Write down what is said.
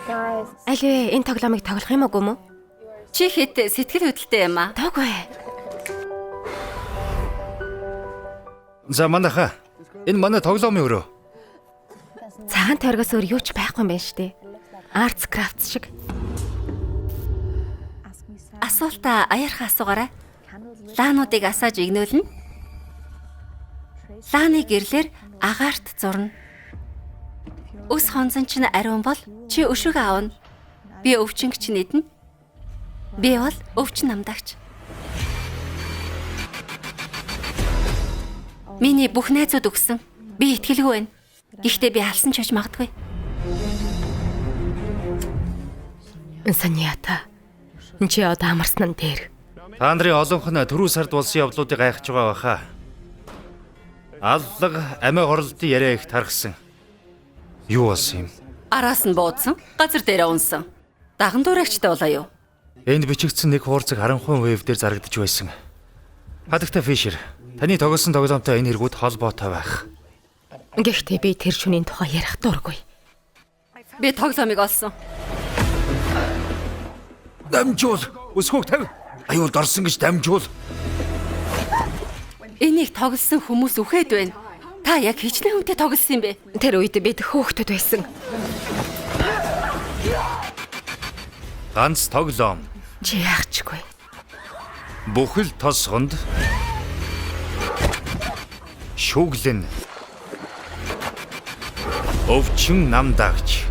Аль вэ энэ тоглоомыг тоглох юм уу? Чи хэд сэтгэл хөдлөлтэй юм аа? Тоогүй. За манайха. Энэ манай тоглоомын өрөө. Цагаан тойргоос өөр юу ч байхгүй юм байна штэ. Arts Crafts шиг. Асуултаа аяархан асуугаарай. Лаануудыг асааж игнүүлнэ. Лааны гэрлэр агаарт зурна. Өс хонзон чинь ариун бол чи өшөг аавна. Би өвчнгч нэднэ. Би бол өвчин намдагч. Миний бүх найзууд өгсөн. Би итгэлгүй байна. Гэхдээ би алсан ч гэж магадгүй. Санията. Чи одоо амарсан нь дээр. Та нарын олонх нь түрүү сард болсон явдлуудыг гайхаж байгаа баха. Аллаг амиа хорлолтын яриа их тархсан. Юу болсон юм? Араас нь буудсан. Газар дээрээ унсан. Даган дуурайчтай болоо юу? Энд бичигдсэн нэг хуурцаг харанхуй веб дээр зарагдаж байсан. Хадагта Фишер, таны тоглосон тоглоомтой энэ хэрэгүүд холбоотой байх. Гэхдээ би тэр шөнийн тухай ярих дургүй. Би тоглоомыг олсон. Дамжуул. Өсгөөг тавь. Аюул дорсон гэж дамжуул. Энийг тоглосон хүмүүс үхээд байна. Та яг хичнээн хүнтэй тоглосон юм бэ? Тэр үед бид хөөхтөд байсан. Ганц тоглоом. Чи яахчгүй. Бүхэл тосгонд шүглэн өвчин намдагч